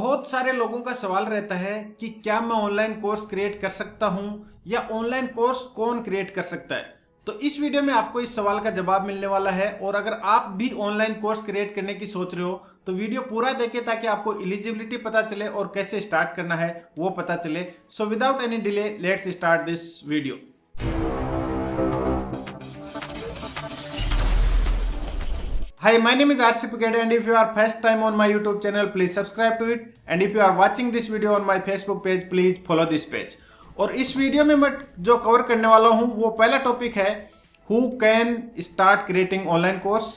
बहुत सारे लोगों का सवाल रहता है कि क्या मैं ऑनलाइन कोर्स क्रिएट कर सकता हूं या ऑनलाइन कोर्स कौन क्रिएट कर सकता है। तो इस वीडियो में आपको इस सवाल का जवाब मिलने वाला है। और अगर आप भी ऑनलाइन कोर्स क्रिएट करने की सोच रहे हो तो वीडियो पूरा देखें ताकि आपको एलिजिबिलिटी पता चले और कैसे स्टार्ट करना है वो पता चले। So without any delay let's start this video. Hi, my name is RC Pukade and if you are first time on my YouTube channel, please subscribe to it. And if you are watching this video on my Facebook page, please follow this page. और इस video में मैं जो cover करने वाला हूँ वो पहला टॉपिक है Who can start creating online course।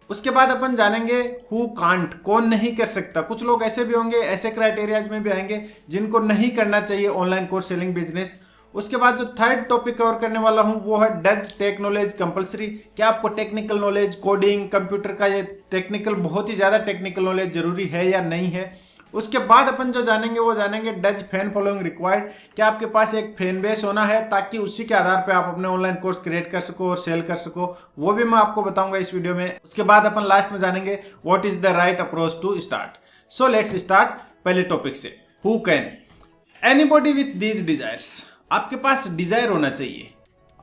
उसके बाद अपन जानेंगे Who can't, कौन नहीं कर सकता। कुछ लोग ऐसे भी होंगे, ऐसे क्राइटेरियाज में भी आएंगे जिनको नहीं करना चाहिए ऑनलाइन कोर्स सेलिंग बिजनेस। उसके बाद जो थर्ड टॉपिक कवर करने वाला हूं वो है डज टेक नॉलेज कंपलसरी। क्या आपको टेक्निकल नॉलेज, कोडिंग, कंप्यूटर का ये टेक्निकल, बहुत ही ज़्यादा टेक्निकल नॉलेज जरूरी है या नहीं है। उसके बाद अपन जो जानेंगे वो जानेंगे डज फैन फॉलोइंग रिक्वायर्ड। क्या आपके पास एक फैन बेस होना है ताकि उसी के आधार पे आप अपने ऑनलाइन कोर्स क्रिएट कर सको और सेल कर सको, वो भी मैं आपको बताऊंगा इस वीडियो में। उसके बाद अपन लास्ट में जानेंगे what is the right approach to start. So let's start पहले टॉपिक से। Who can, anybody with these desires. आपके पास डिजायर होना चाहिए।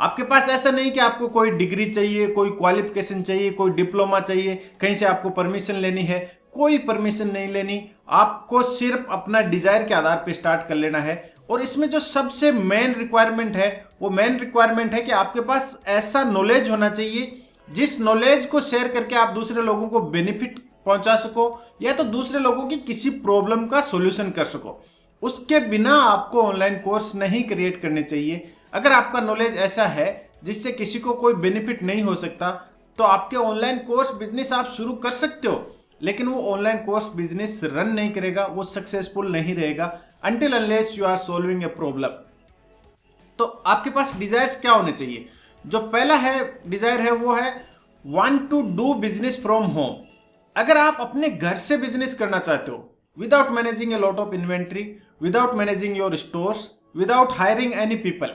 आपके पास ऐसा नहीं कि आपको कोई डिग्री चाहिए, कोई क्वालिफिकेशन चाहिए, कोई डिप्लोमा चाहिए, कहीं से आपको परमिशन लेनी है। कोई परमिशन नहीं लेनी, आपको सिर्फ अपना डिजायर के आधार पे स्टार्ट कर लेना है। और इसमें जो सबसे मेन रिक्वायरमेंट है वो मेन रिक्वायरमेंट है कि आपके पास ऐसा नॉलेज होना चाहिए जिस नॉलेज को शेयर करके आप दूसरे लोगों को बेनिफिट पहुंचा सको या तो दूसरे लोगों की किसी प्रॉब्लम का सोल्यूशन कर सको। उसके बिना आपको ऑनलाइन कोर्स नहीं क्रिएट करने चाहिए। अगर आपका नॉलेज ऐसा है जिससे किसी को कोई बेनिफिट नहीं हो सकता तो आपके ऑनलाइन कोर्स बिजनेस आप शुरू कर सकते हो, लेकिन वो ऑनलाइन कोर्स बिजनेस रन नहीं करेगा, वो सक्सेसफुल नहीं रहेगा until unless you are solving a problem. तो आपके पास डिजायर्स क्या होने चाहिए। जो पहला है डिजायर है वो है want to do business from home. अगर आप अपने घर से बिजनेस करना चाहते हो without managing a lot of inventory, without managing your stores, without hiring any people,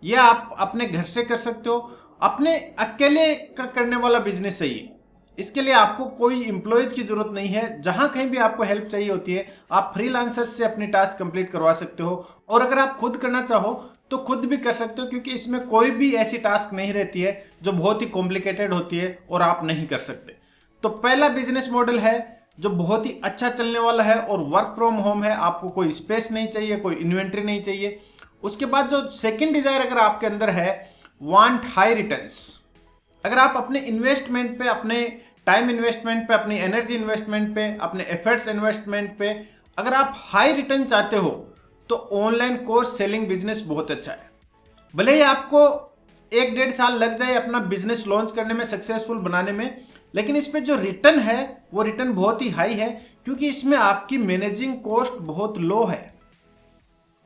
ये आप अपने घर से कर सकते हो। अपने अकेले करने वाला बिजनेस चाहिए। इसके लिए आपको कोई एम्प्लॉयज की जरूरत नहीं है। जहां कहीं भी आपको हेल्प चाहिए होती है आप फ्रीलांसर से अपनी टास्क कंप्लीट करवा सकते हो। और अगर आप खुद करना चाहो तो खुद भी कर सकते हो, क्योंकि इसमें कोई भी ऐसी टास्क नहीं रहती है जो बहुत ही कॉम्प्लिकेटेड होती है और आप नहीं कर सकते। तो पहला बिजनेस मॉडल है जो बहुत ही अच्छा चलने वाला है और वर्क फ्रॉम होम है। आपको कोई स्पेस नहीं चाहिए, कोई इन्वेंट्री नहीं चाहिए। उसके बाद जो सेकंड डिजायर अगर आपके अंदर है वांट हाई रिटर्न्स। अगर आप अपने इन्वेस्टमेंट पे, अपने टाइम इन्वेस्टमेंट पे, अपनी एनर्जी इन्वेस्टमेंट पे, अपने एफर्ट्स इन्वेस्टमेंट पे अगर आप हाई रिटर्न चाहते हो तो ऑनलाइन कोर्स सेलिंग बिजनेस बहुत अच्छा है। भले ही आपको 1-1.5 साल लग जाए अपना बिजनेस लॉन्च करने में, सक्सेसफुल बनाने में, लेकिन इस पे जो रिटर्न है वो रिटर्न बहुत ही हाई है, क्योंकि इसमें आपकी मैनेजिंग कॉस्ट बहुत लो है।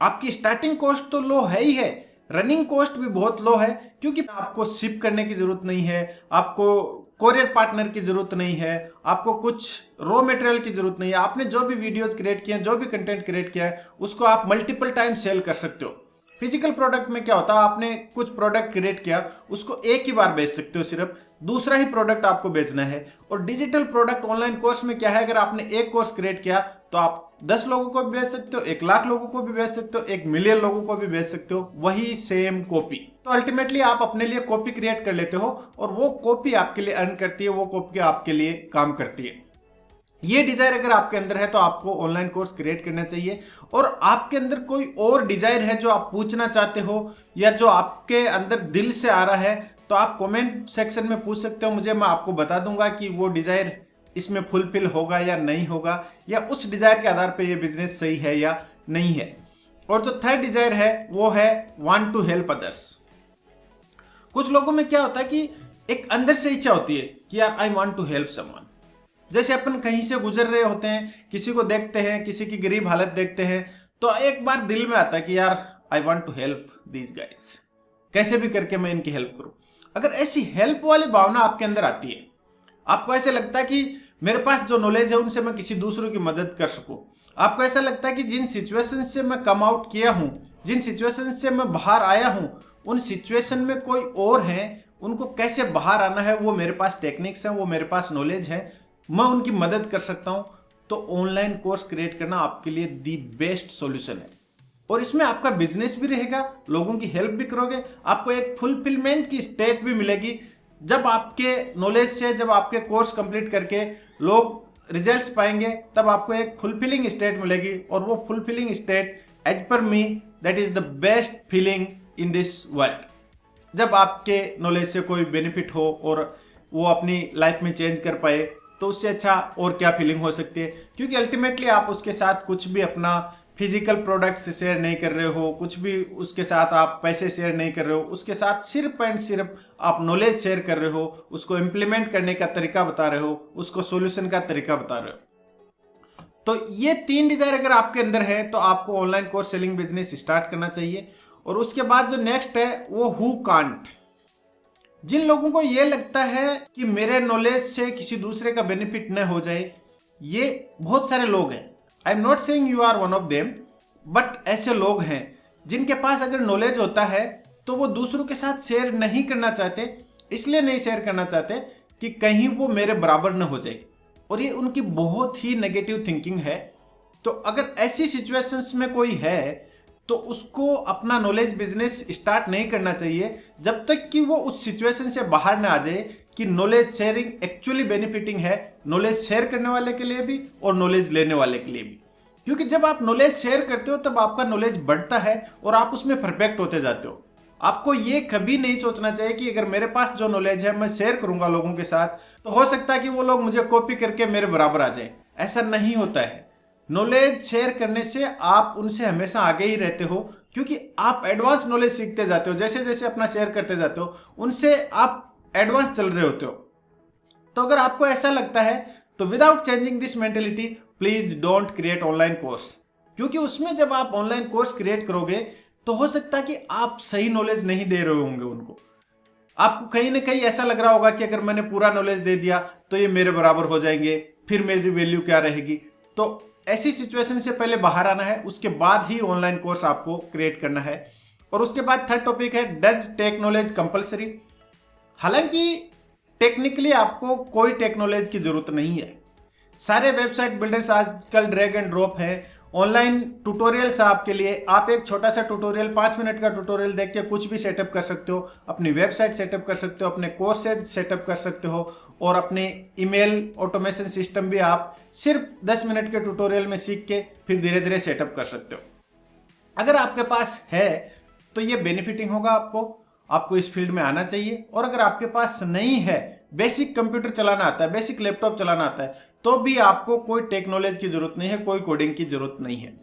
आपकी स्टार्टिंग कॉस्ट तो लो है ही है, रनिंग कॉस्ट भी बहुत लो है, क्योंकि आपको शिप करने की जरूरत नहीं है, आपको कोरियर पार्टनर की जरूरत नहीं है, आपको कुछ रॉ मटेरियल की जरूरत नहीं है। आपने जो भी वीडियोज क्रिएट किए हैं, जो भी कंटेंट क्रिएट किया है, उसको आप मल्टीपल टाइम सेल कर सकते हो। फिजिकल प्रोडक्ट में क्या होता है, आपने कुछ प्रोडक्ट क्रिएट किया, उसको एक ही बार बेच सकते हो, सिर्फ दूसरा ही प्रोडक्ट आपको बेचना है। और डिजिटल प्रोडक्ट ऑनलाइन कोर्स में क्या है, अगर आपने एक कोर्स क्रिएट किया तो आप 10 लोगों को भी बेच सकते हो, 1 लाख लोगों को भी बेच सकते हो, 1 मिलियन लोगों को भी बेच सकते हो, वही सेम कॉपी। तो अल्टीमेटली आप अपने लिए कॉपी क्रिएट कर लेते हो और वो कॉपी आपके लिए अर्न करती है, वो कॉपी आपके लिए काम करती है। ये डिजायर अगर आपके अंदर है तो आपको ऑनलाइन कोर्स क्रिएट करना चाहिए। और आपके अंदर कोई और डिजायर है जो आप पूछना चाहते हो या जो आपके अंदर दिल से आ रहा है तो आप कमेंट सेक्शन में पूछ सकते हो मुझे, मैं आपको बता दूंगा कि वो डिजायर इसमें फुलफिल होगा या नहीं होगा, या उस डिजायर के आधार पे ये बिजनेस सही है या नहीं है। और जो थर्ड डिजायर है वो है वांट टू हेल्प अदर्स। कुछ लोगों में क्या होता है कि एक अंदर से इच्छा होती है कि यार I want to help someone. जैसे अपन कहीं से गुजर रहे होते हैं, किसी को देखते हैं, किसी की गरीब हालत देखते हैं, तो एक बार दिल में आता है कि यार I want to help these guys, कैसे भी करके मैं इनकी हेल्प करूं। अगर ऐसी हेल्प वाली भावना आपके अंदर आती है, आपको ऐसे लगता है कि मेरे पास जो नॉलेज है उनसे मैं किसी दूसरों की मदद कर सकूं, आपको ऐसा लगता है कि जिन सिचुएशन से मैं कम आउट किया हूं, जिन सिचुएशन से मैं बाहर आया हूं, उन सिचुएशन में कोई और हैं, उनको कैसे बाहर आना है वो मेरे पास टेक्निक्स हैं, वो मेरे पास नॉलेज है, मैं उनकी मदद कर सकता हूं। तो ऑनलाइन कोर्स क्रिएट करना आपके लिए दी बेस्ट सॉल्यूशन है। और इसमें आपका बिजनेस भी रहेगा, लोगों की हेल्प भी करोगे, आपको एक फुलफिलमेंट की स्टेट भी मिलेगी। जब आपके नॉलेज से, जब आपके कोर्स कंप्लीट करके लोग रिजल्ट्स पाएंगे, तब आपको एक फुलफिलिंग स्टेट मिलेगी। और वो fulfilling state as per me that is the best feeling in this world. जब आपके नॉलेज से कोई बेनिफिट हो और वो अपनी लाइफ में चेंज कर पाए, तो उससे अच्छा और क्या फीलिंग हो सकती है। क्योंकि अल्टीमेटली आप उसके साथ कुछ भी अपना फिजिकल प्रोडक्ट्स शेयर नहीं कर रहे हो, कुछ भी उसके साथ आप पैसे शेयर नहीं कर रहे हो, उसके साथ सिर्फ एंड सिर्फ आप नॉलेज शेयर कर रहे हो, उसको इम्प्लीमेंट करने का तरीका बता रहे हो, उसको सोल्यूशन का तरीका बता रहे हो। तो ये 3 डिजायर अगर आपके अंदर है तो आपको online course selling business start करना चाहिए। और उसके बाद जो नेक्स्ट है वो हु कांट। जिन लोगों को ये लगता है कि मेरे नॉलेज से किसी दूसरे का बेनिफिट न हो जाए, ये बहुत सारे लोग हैं। I am not saying you are one of them, but ऐसे लोग हैं जिनके पास अगर नॉलेज होता है तो वो दूसरों के साथ शेयर नहीं करना चाहते। इसलिए नहीं शेयर करना चाहते कि कहीं वो मेरे बराबर न हो जाए, और ये उनकी बहुत ही नेगेटिव थिंकिंग है। तो अगर ऐसी सिचुएशंस में कोई है तो उसको अपना नॉलेज बिजनेस स्टार्ट नहीं करना चाहिए जब तक कि वो उस सिचुएशन से बाहर ना आ जाए कि नॉलेज शेयरिंग एक्चुअली बेनिफिटिंग है, नॉलेज शेयर करने वाले के लिए भी और नॉलेज लेने वाले के लिए भी। क्योंकि जब आप नॉलेज शेयर करते हो तब आपका नॉलेज बढ़ता है और आप उसमें परफेक्ट होते जाते हो। आपको ये कभी नहीं सोचना चाहिए कि अगर मेरे पास जो नॉलेज है मैं शेयर करूंगा लोगों के साथ तो हो सकता है कि वो लोग मुझे कॉपी करके मेरे बराबर आ जाए। ऐसा नहीं होता है। नॉलेज शेयर करने से आप उनसे हमेशा आगे ही रहते हो, क्योंकि आप एडवांस नॉलेज सीखते जाते हो। जैसे जैसे अपना शेयर करते जाते हो उनसे आप एडवांस चल रहे होते हो। तो अगर आपको ऐसा लगता है तो without changing this mentality please don't create online course. क्योंकि उसमें जब आप ऑनलाइन कोर्स क्रिएट करोगे तो हो सकता है कि आप सही नॉलेज नहीं दे रहे होंगे उनको। आपको कहीं ना कहीं ऐसा लग रहा होगा कि अगर मैंने पूरा नॉलेज दे दिया तो ये मेरे बराबर हो जाएंगे, फिर मेरी वैल्यू क्या रहेगी। तो ऐसी सिचुएशन से पहले बाहर आना है, उसके बाद ही ऑनलाइन कोर्स आपको क्रिएट करना है। और उसके बाद थर्ड टॉपिक है डज टेक नॉलेज कंपलसरी। हालांकि टेक्निकली आपको कोई टेक नॉलेज की जरूरत नहीं है। सारे वेबसाइट बिल्डर्स आजकल ड्रैग एंड ड्रॉप है, ऑनलाइन ट्यूटोरियल्स आपके लिए। आप एक छोटा सा ट्यूटोरियल 5 मिनट का ट्यूटोरियल देख के कुछ भी सेटअप कर सकते हो, अपनी वेबसाइट सेटअप कर सकते हो, अपने कोर्सेज सेटअप कर सकते हो, और अपने ईमेल ऑटोमेशन सिस्टम भी आप सिर्फ 10 मिनट के ट्यूटोरियल में सीख के फिर धीरे धीरे सेटअप कर सकते हो। अगर आपके पास है तो ये बेनिफिटिंग होगा आपको इस फील्ड में आना चाहिए। और अगर आपके पास नहीं है, बेसिक कंप्यूटर चलाना आता है, बेसिक लैपटॉप चलाना आता है, तो भी आपको कोई टेक्नोलॉजी की जरूरत नहीं है, कोई कोडिंग की जरूरत नहीं है।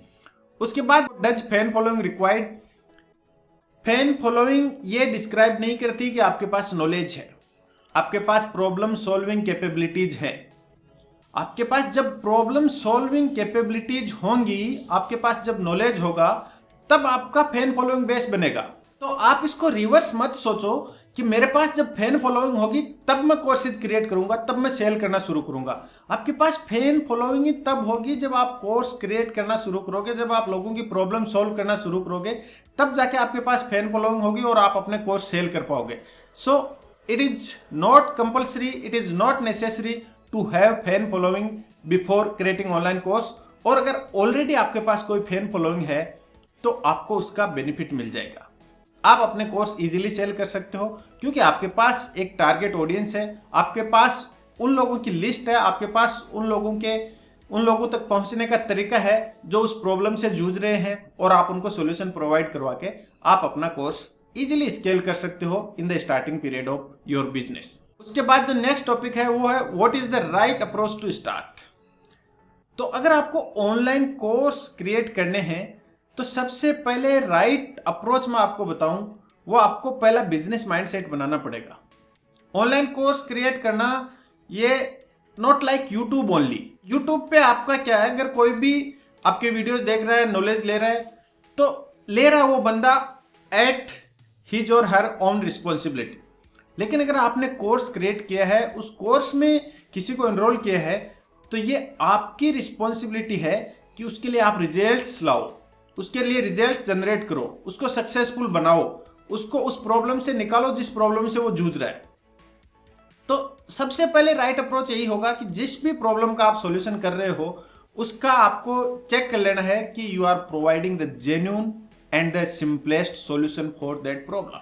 उसके बाद does fan following required. Fan following ये डिस्क्राइब नहीं करती कि आपके पास नॉलेज है, आपके पास प्रॉब्लम सॉल्विंग कैपेबिलिटीज है। आपके पास जब प्रॉब्लम सॉल्विंग कैपेबिलिटीज होंगी, आपके पास जब नॉलेज होगा, तब आपका फैन फॉलोइंग बेस बनेगा। तो आप इसको रिवर्स मत सोचो कि मेरे पास जब फैन फॉलोइंग होगी तब मैं कोर्सेज क्रिएट करूंगा, तब मैं सेल करना शुरू करूंगा। आपके पास फैन फॉलोइंग ही तब होगी जब आप कोर्स क्रिएट करना शुरू करोगे, जब आप लोगों की प्रॉब्लम सॉल्व करना शुरू करोगे, तब जाके आपके पास फैन फॉलोइंग होगी और आप अपने कोर्स सेल कर पाओगे। So it is not compulsory, it is not necessary to have fan following before creating online course. और अगर ऑलरेडी आपके पास कोई फैन फॉलोइंग है तो आपको उसका बेनिफिट मिल जाएगा। आप अपने कोर्स इजीली सेल कर सकते हो, क्योंकि आपके पास एक टारगेट ऑडियंस है, आपके पास उन लोगों की लिस्ट है, आपके पास उन लोगों तक पहुंचने का तरीका है जो उस प्रॉब्लम से जूझ रहे हैं, और आप उनको सॉल्यूशन प्रोवाइड करवा के आप अपना कोर्स इजीली स्केल कर सकते हो in the starting period of your business. उसके बाद जो नेक्स्ट टॉपिक है वो है what is the right approach to start. तो अगर आपको ऑनलाइन कोर्स क्रिएट करने हैं तो सबसे पहले राइट अप्रोच मैं आपको बताऊं, वो आपको पहला बिजनेस माइंडसेट बनाना पड़ेगा। ऑनलाइन कोर्स क्रिएट करना ये not like YouTube only. YouTube पे आपका क्या है, अगर कोई भी आपके वीडियोस देख रहा है, नॉलेज ले रहा है, तो ले रहा है वो बंदा एट हिज और हर ओन रिस्पॉन्सिबिलिटी। लेकिन अगर आपने कोर्स क्रिएट किया है, उस कोर्स में किसी को एनरोल किया है, तो ये आपकी रिस्पॉन्सिबिलिटी है कि उसके लिए आप रिजल्ट्स लाओ, उसके लिए रिजल्ट्स जनरेट करो, उसको सक्सेसफुल बनाओ, उसको उस प्रॉब्लम से निकालो जिस प्रॉब्लम से वो जूझ रहा है। तो सबसे पहले राइट अप्रोच यही होगा कि जिस भी प्रॉब्लम का आप सॉल्यूशन कर रहे हो उसका आपको चेक कर लेना है कि you are providing the genuine and the simplest solution for that problem.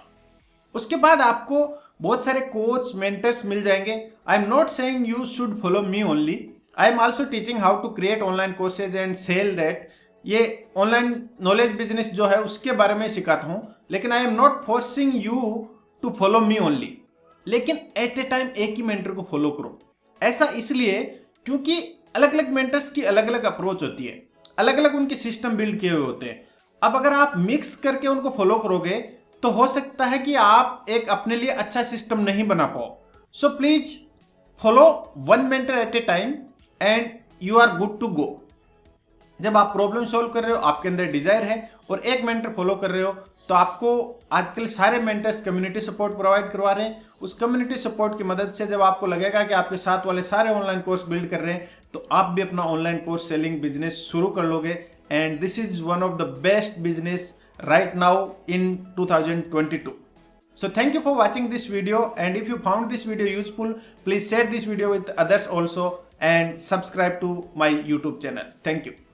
उसके बाद आपको बहुत सारे कोच मेंटर्स मिल जाएंगे। I am not saying you should follow me only, I am also teaching how to create online courses and sell that. ये online knowledge business जो है उसके बारे में सिखाता हूँ, लेकिन I am not forcing you to follow me only. लेकिन एट ए टाइम एक ही मेंटर को फॉलो करो। ऐसा इसलिए क्योंकि अलग अलग मेंटर्स की अलग अलग अप्रोच होती है, अलग अलग उनके सिस्टम बिल्ड किए हुए होते हैं। अब अगर आप मिक्स करके उनको फॉलो करोगे तो हो सकता है कि आप एक अपने लिए अच्छा सिस्टम नहीं बना पाओ। So please follow one mentor at a time and you are good to go. जब आप प्रॉब्लम सॉल्व कर रहे हो, आपके अंदर डिजायर है और एक मेंटर फॉलो कर रहे हो, तो आपको आजकल सारे मेंटर्स कम्युनिटी सपोर्ट प्रोवाइड करवा रहे हैं। उस कम्युनिटी सपोर्ट की मदद से जब आपको लगेगा कि आपके साथ वाले सारे ऑनलाइन कोर्स बिल्ड कर रहे हैं, तो आप भी अपना ऑनलाइन कोर्स सेलिंग बिजनेस शुरू कर लोगे। And this is one of the best business right now in 2022. So thank you for watching this video, and if you found this video useful, please share this video with others also and subscribe to my YouTube channel. Thank you.